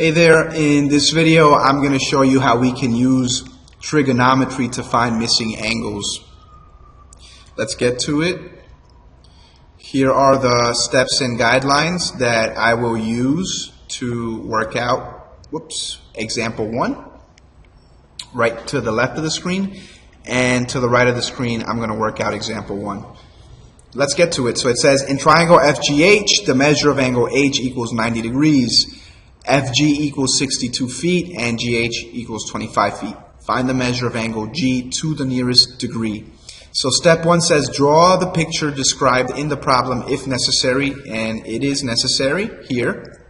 Hey there, in this video I'm going to show you how we can use trigonometry to find missing angles. Let's get to it. Here are the steps and guidelines that I will use to work out, example 1. Right to the left of the screen, and to the right of the screen I'm going to work out example 1. Let's get to it. So it says, in triangle FGH, the measure of angle H equals 90 degrees. FG equals 62 feet and GH equals 25 feet. Find the measure of angle G to the nearest degree. So step 1 says draw the picture described in the problem if necessary, and it is necessary here.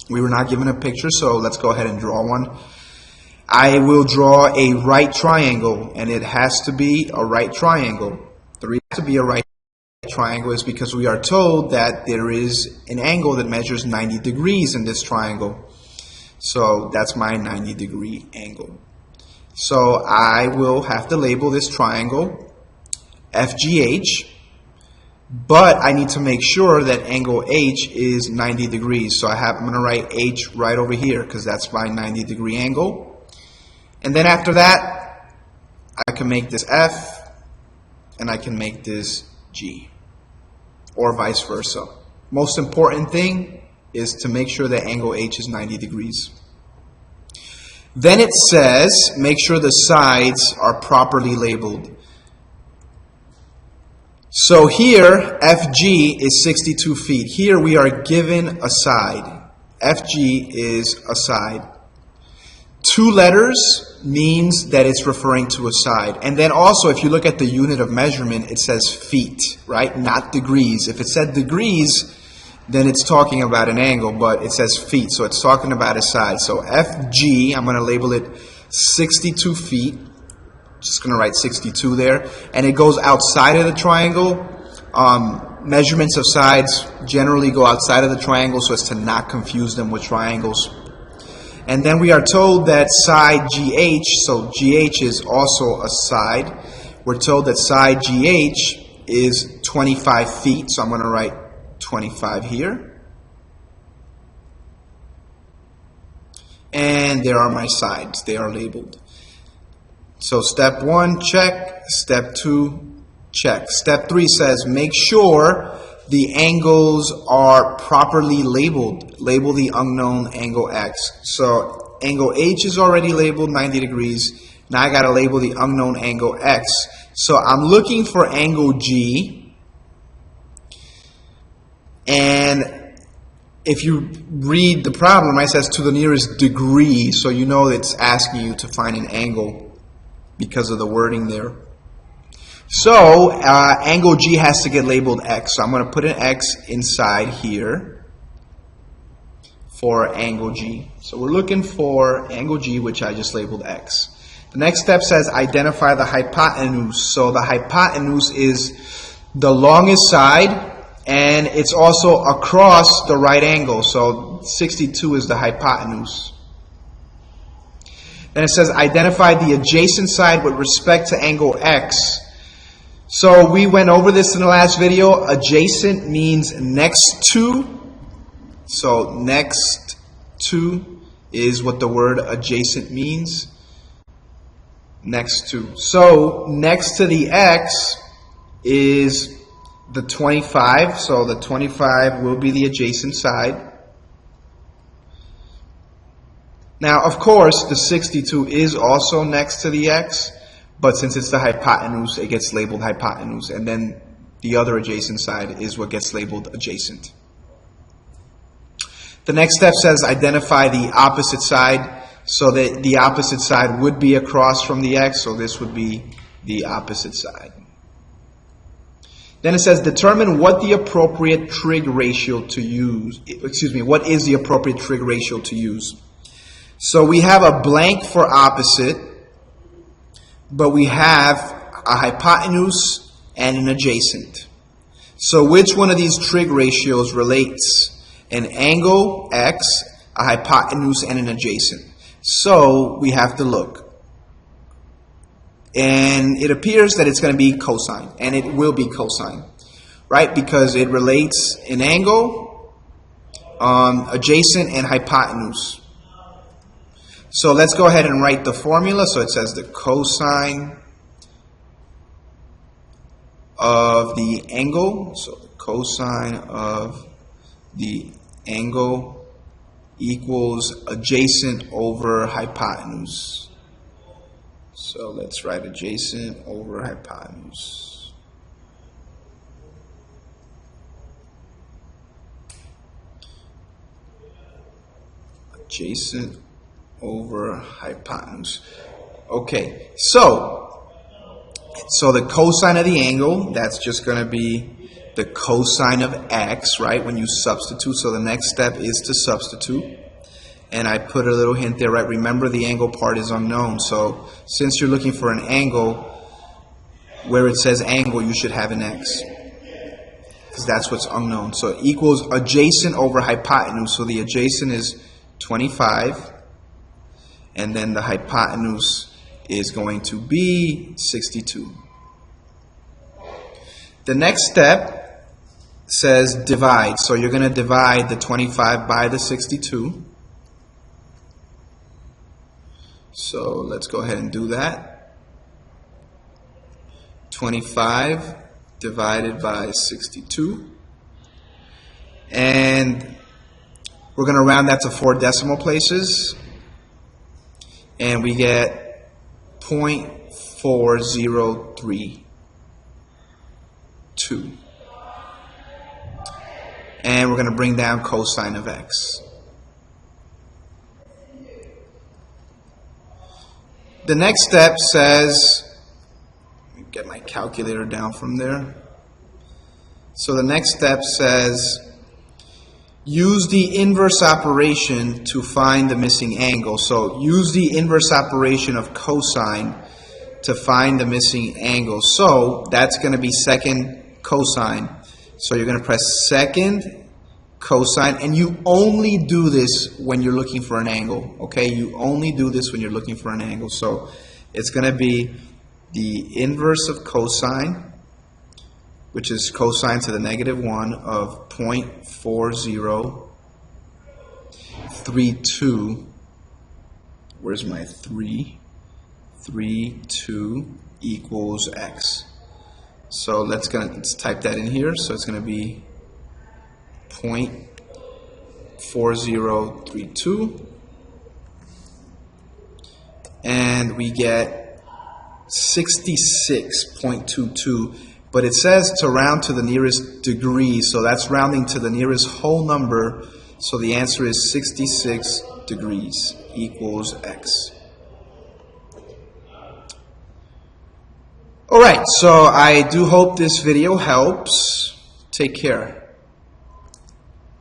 We were not given a picture, so let's go ahead and draw one. I will draw a right triangle, and it has to be a right triangle. The reason it has to be a right triangle is because we are told that there is an angle that measures 90 degrees in this triangle. So that's my 90 degree angle. So I will have to label this triangle FGH, but I need to make sure that angle H is 90 degrees. So I'm going to write H right over here because that's my 90 degree angle. And then after that, I can make this F and I can make this G, or vice versa. Most important thing is to make sure that angle H is 90 degrees. Then it says make sure the sides are properly labeled. So here FG is 62 feet. Here we are given a side. FG is a side. 2 letters means that it's referring to a side. And then also, if you look at the unit of measurement, it says feet, right? Not degrees. If it said degrees, then it's talking about an angle, but it says feet, so it's talking about a side. So FG, I'm going to label it 62 feet. Just going to write 62 there. And it goes outside of the triangle. Measurements of sides generally go outside of the triangle so as to not confuse them with triangles. And then we are told that side GH, so GH is also a side. We're told that side GH is 25 feet, so I'm going to write 25 here. And there are my sides. They are labeled. So step 1, check. Step 2, check. Step 3 says make sure the angles are properly labeled. Label the unknown angle X. So angle H is already labeled 90 degrees. Now I got to label the unknown angle X. So I'm looking for angle G. And if you read the problem, it says to the nearest degree. So you know it's asking you to find an angle because of the wording there. So angle G has to get labeled X. So I'm going to put an X inside here for angle G. So we're looking for angle G, which I just labeled X. The next step says identify the hypotenuse. So the hypotenuse is the longest side, and it's also across the right angle. So 62 is the hypotenuse. Then it says identify the adjacent side with respect to angle X. So we went over this in the last video. Adjacent means next to. So next to is what the word adjacent means. Next to. So next to the X is the 25. So the 25 will be the adjacent side. Now, of course, the 62 is also next to the X. But since it's the hypotenuse, it gets labeled hypotenuse. And then the other adjacent side is what gets labeled adjacent. The next step says identify the opposite side. So that the opposite side would be across from the X. So this would be the opposite side. Then it says determine what the appropriate trig ratio to use. What is the appropriate trig ratio to use? So we have a blank for opposite, but we have a hypotenuse and an adjacent. So which one of these trig ratios relates? An angle X, a hypotenuse, and an adjacent. So we have to look. And it appears that it's going to be cosine, and it will be cosine, right? Because it relates an angle, adjacent, and hypotenuse. So let's go ahead and write the formula. So it says the cosine of the angle. So the cosine of the angle equals adjacent over hypotenuse. So let's write adjacent over hypotenuse. Adjacent over hypotenuse. Okay, so the cosine of the angle, that's just going to be the cosine of x, right, when you substitute. So the next step is to substitute. And I put a little hint there, right? Remember, the angle part is unknown. So since you're looking for an angle, where it says angle, you should have an x, because that's what's unknown. So it equals adjacent over hypotenuse. So the adjacent is 25. And then the hypotenuse is going to be 62. The next step says divide. So you're going to divide the 25 by the 62. So let's go ahead and do that. 25 divided by 62. And we're going to round that to 4 decimal places. And we get 0.4032. And we're going to bring down cosine of x. The next step says, let me get my calculator down from there. So the next step says, use the inverse operation to find the missing angle. So use the inverse operation of cosine to find the missing angle. So that's going to be second cosine. So you're going to press second cosine, and you only do this when you're looking for an angle. Okay, you only do this when you're looking for an angle. So it's going to be the inverse of cosine, which is cosine to the -1 of 0.4032. Where's my 3? 32 equals x. So let's type that in here. So it's going to be 0.4032, and we get 66.22. But it says to round to the nearest degree, so that's rounding to the nearest whole number. So the answer is 66 degrees equals x. Alright, so I do hope this video helps. Take care.